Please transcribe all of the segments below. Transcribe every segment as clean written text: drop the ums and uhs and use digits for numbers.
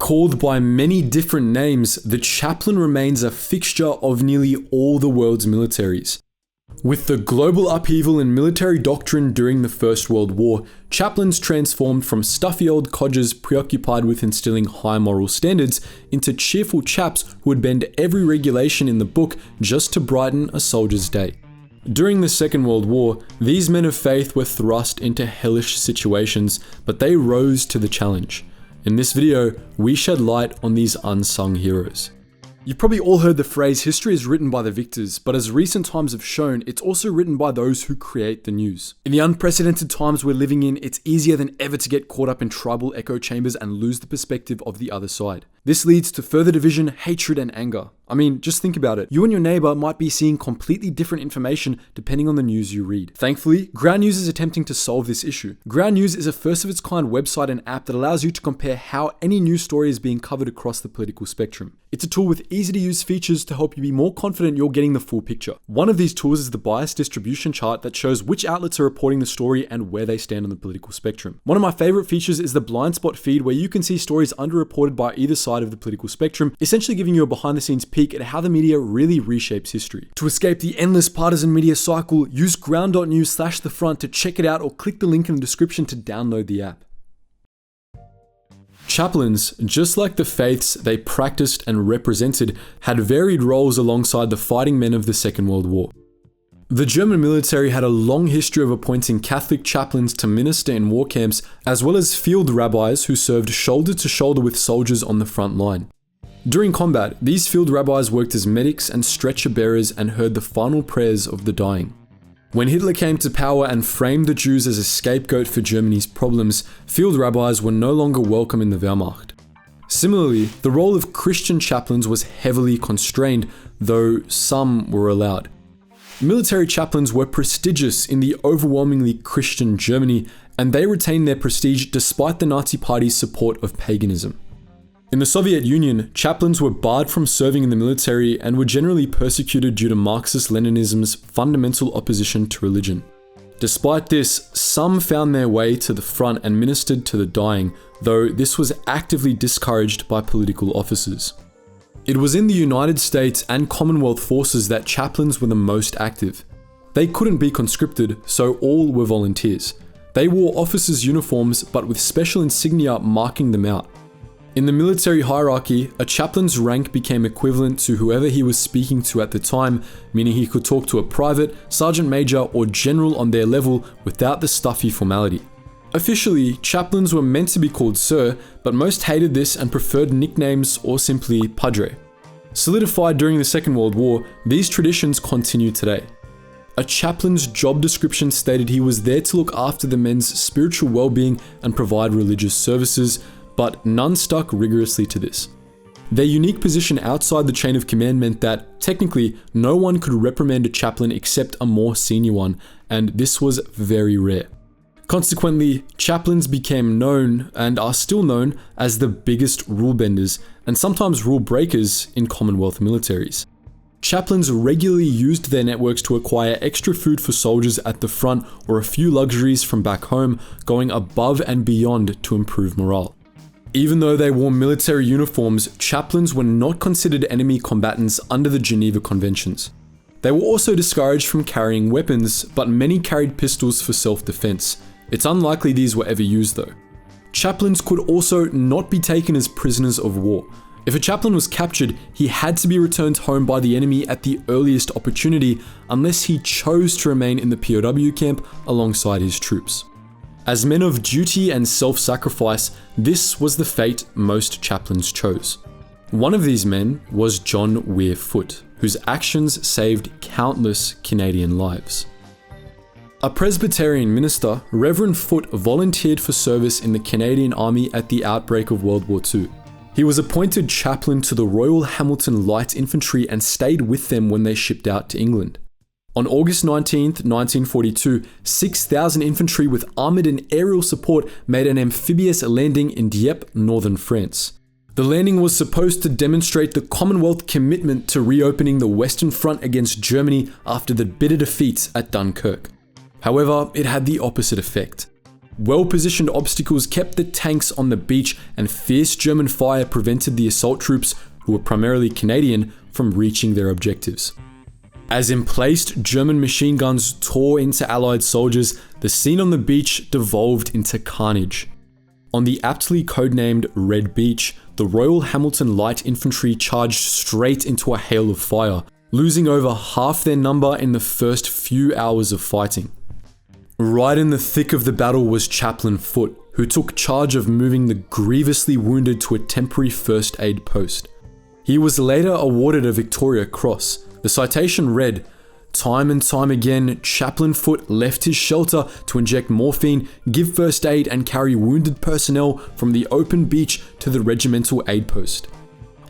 Called by many different names, the chaplain remains a fixture of nearly all the world's militaries. With the global upheaval in military doctrine during the First World War, chaplains transformed from stuffy old codgers preoccupied with instilling high moral standards into cheerful chaps who would bend every regulation in the book just to brighten a soldier's day. During the Second World War, these men of faith were thrust into hellish situations, but they rose to the challenge. In this video, we shed light on these unsung heroes. You've probably all heard the phrase, history is written by the victors, but as recent times have shown, it's also written by those who create the news. In the unprecedented times we're living in, it's easier than ever to get caught up in tribal echo chambers and lose the perspective of the other side. This leads to further division, hatred, and anger. I mean, just think about it. You and your neighbor might be seeing completely different information depending on the news you read. Thankfully, Ground News is attempting to solve this issue. Ground News is a first-of-its-kind website and app that allows you to compare how any news story is being covered across the political spectrum. It's a tool with easy-to-use features to help you be more confident you're getting the full picture. One of these tools is the bias distribution chart that shows which outlets are reporting the story and where they stand on the political spectrum. One of my favorite features is the blind spot feed, where you can see stories underreported by either side of the political spectrum, essentially giving you a behind-the-scenes peek at how the media really reshapes history. To escape the endless partisan media cycle, use ground.news/thefront to check it out, or click the link in the description to download the app. Chaplains, just like the faiths they practiced and represented, had varied roles alongside the fighting men of the Second World War. The German military had a long history of appointing Catholic chaplains to minister in war camps, as well as field rabbis who served shoulder to shoulder with soldiers on the front line. During combat, these field rabbis worked as medics and stretcher bearers and heard the final prayers of the dying. When Hitler came to power and framed the Jews as a scapegoat for Germany's problems, field rabbis were no longer welcome in the Wehrmacht. Similarly, the role of Christian chaplains was heavily constrained, though some were allowed. Military chaplains were prestigious in the overwhelmingly Christian Germany, and they retained their prestige despite the Nazi Party's support of paganism. In the Soviet Union, chaplains were barred from serving in the military and were generally persecuted due to Marxist-Leninism's fundamental opposition to religion. Despite this, some found their way to the front and ministered to the dying, though this was actively discouraged by political officers. It was in the United States and Commonwealth forces that chaplains were the most active. They couldn't be conscripted, so all were volunteers. They wore officers' uniforms, but with special insignia marking them out. In the military hierarchy, a chaplain's rank became equivalent to whoever he was speaking to at the time, meaning he could talk to a private, sergeant major, or general on their level without the stuffy formality. Officially, chaplains were meant to be called sir, but most hated this and preferred nicknames or simply padre. Solidified during the Second World War, these traditions continue today. A chaplain's job description stated he was there to look after the men's spiritual well-being and provide religious services, but none stuck rigorously to this. Their unique position outside the chain of command meant that, technically, no one could reprimand a chaplain except a more senior one, and this was very rare. Consequently, chaplains became known, and are still known, as the biggest rule benders, and sometimes rule breakers in Commonwealth militaries. Chaplains regularly used their networks to acquire extra food for soldiers at the front or a few luxuries from back home, going above and beyond to improve morale. Even though they wore military uniforms, chaplains were not considered enemy combatants under the Geneva Conventions. They were also discouraged from carrying weapons, but many carried pistols for self-defense. It's unlikely these were ever used though. Chaplains could also not be taken as prisoners of war. If a chaplain was captured, he had to be returned home by the enemy at the earliest opportunity, unless he chose to remain in the POW camp alongside his troops. As men of duty and self-sacrifice, this was the fate most chaplains chose. One of these men was John Weir Foote, whose actions saved countless Canadian lives. A Presbyterian minister, Reverend Foote volunteered for service in the Canadian Army at the outbreak of World War II. He was appointed chaplain to the Royal Hamilton Light Infantry and stayed with them when they shipped out to England. On August 19, 1942, 6,000 infantry with armoured and aerial support made an amphibious landing in Dieppe, northern France. The landing was supposed to demonstrate the Commonwealth commitment to reopening the Western Front against Germany after the bitter defeats at Dunkirk. However, it had the opposite effect. Well-positioned obstacles kept the tanks on the beach, and fierce German fire prevented the assault troops, who were primarily Canadian, from reaching their objectives. As emplaced German machine guns tore into Allied soldiers, the scene on the beach devolved into carnage. On the aptly codenamed Red Beach, the Royal Hamilton Light Infantry charged straight into a hail of fire, losing over half their number in the first few hours of fighting. Right in the thick of the battle was Chaplain Foote, who took charge of moving the grievously wounded to a temporary first aid post. He was later awarded a Victoria Cross. The citation read, "Time and time again, Chaplain Foote left his shelter to inject morphine, give first aid, and carry wounded personnel from the open beach to the regimental aid post."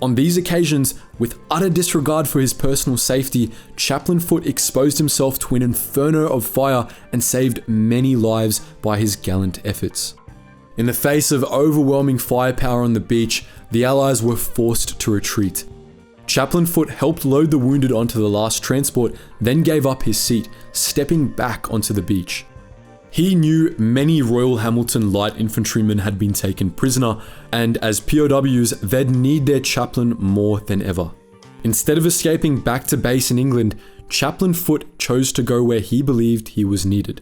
On these occasions, with utter disregard for his personal safety, Chaplain Foote exposed himself to an inferno of fire and saved many lives by his gallant efforts. In the face of overwhelming firepower on the beach, the Allies were forced to retreat. Chaplain Foote helped load the wounded onto the last transport, then gave up his seat, stepping back onto the beach. He knew many Royal Hamilton Light Infantrymen had been taken prisoner, and as POWs, they'd need their chaplain more than ever. Instead of escaping back to base in England, Chaplain Foote chose to go where he believed he was needed.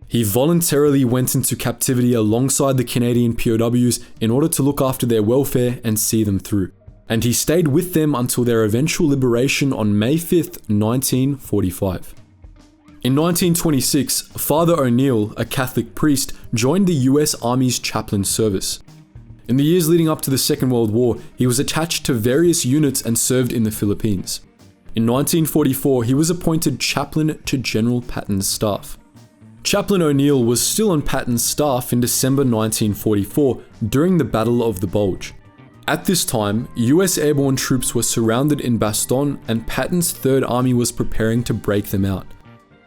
He voluntarily went into captivity alongside the Canadian POWs in order to look after their welfare and see them through. And he stayed with them until their eventual liberation on May 5th, 1945. In 1926, Father O'Neill, a Catholic priest, joined the US Army's chaplain service. In the years leading up to the Second World War, he was attached to various units and served in the Philippines. In 1944, he was appointed chaplain to General Patton's staff. Chaplain O'Neill was still on Patton's staff in December 1944 during the Battle of the Bulge. At this time, US airborne troops were surrounded in Bastogne, and Patton's Third Army was preparing to break them out.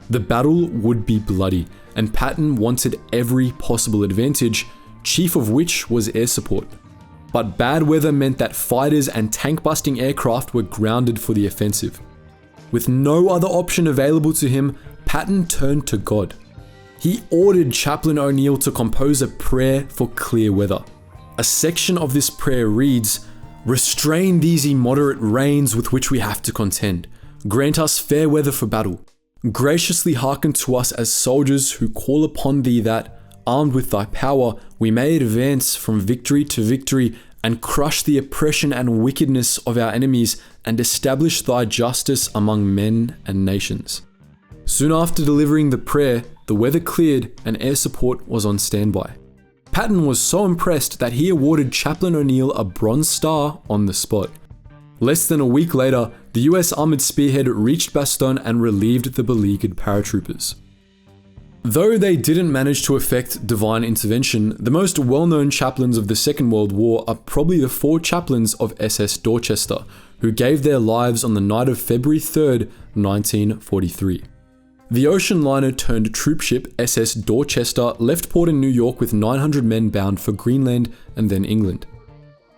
The battle would be bloody, and Patton wanted every possible advantage, chief of which was air support. But bad weather meant that fighters and tank-busting aircraft were grounded for the offensive. With no other option available to him, Patton turned to God. He ordered Chaplain O'Neill to compose a prayer for clear weather. A section of this prayer reads, "Restrain these immoderate rains with which we have to contend. Grant us fair weather for battle. Graciously hearken to us as soldiers who call upon thee that, armed with thy power, we may advance from victory to victory and crush the oppression and wickedness of our enemies and establish thy justice among men and nations." Soon after delivering the prayer, the weather cleared and air support was on standby. Patton was so impressed that he awarded Chaplain O'Neill a Bronze Star on the spot. Less than a week later, the US Armored Spearhead reached Bastogne and relieved the beleaguered paratroopers. Though they didn't manage to effect divine intervention, the most well-known chaplains of the Second World War are probably the 4 chaplains of SS Dorchester, who gave their lives on the night of February 3rd, 1943. The ocean liner turned troopship SS Dorchester left port in New York with 900 men bound for Greenland and then England.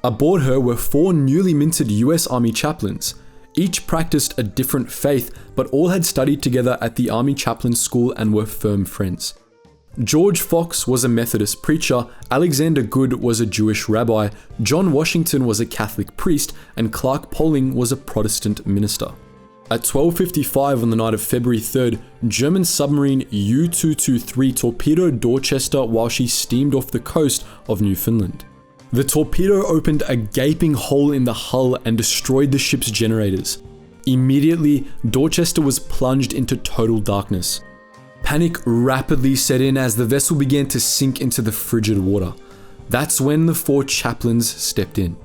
Aboard her were 4 newly minted US Army chaplains. Each practiced a different faith, but all had studied together at the Army Chaplain School and were firm friends. George Fox was a Methodist preacher, Alexander Good was a Jewish rabbi, John Washington was a Catholic priest, and Clark Poling was a Protestant minister. At 12:55 on the night of February 3rd, German submarine U-223 torpedoed Dorchester while she steamed off the coast of Newfoundland. The torpedo opened a gaping hole in the hull and destroyed the ship's generators. Immediately, Dorchester was plunged into total darkness. Panic rapidly set in as the vessel began to sink into the frigid water. That's when the 4 chaplains stepped in.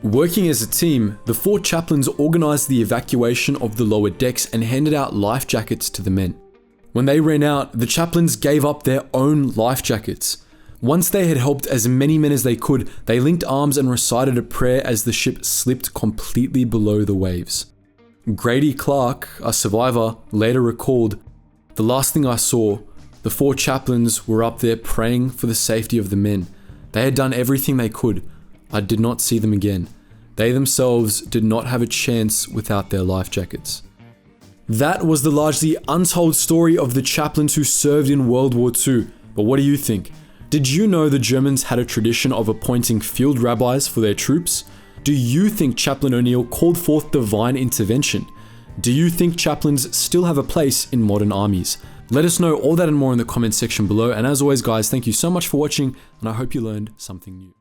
Working as a team, the 4 chaplains organized the evacuation of the lower decks and handed out life jackets to the men. When they ran out, the chaplains gave up their own life jackets. Once they had helped as many men as they could, they linked arms and recited a prayer as the ship slipped completely below the waves. Grady Clark, a survivor, later recalled, "The last thing I saw, the 4 chaplains were up there praying for the safety of the men. They had done everything they could. I did not see them again. They themselves did not have a chance without their life jackets." That was the largely untold story of the chaplains who served in World War II. But what do you think? Did you know the Germans had a tradition of appointing field rabbis for their troops? Do you think Chaplain O'Neil called forth divine intervention? Do you think chaplains still have a place in modern armies? Let us know all that and more in the comments section below, and as always guys, thank you so much for watching, and I hope you learned something new.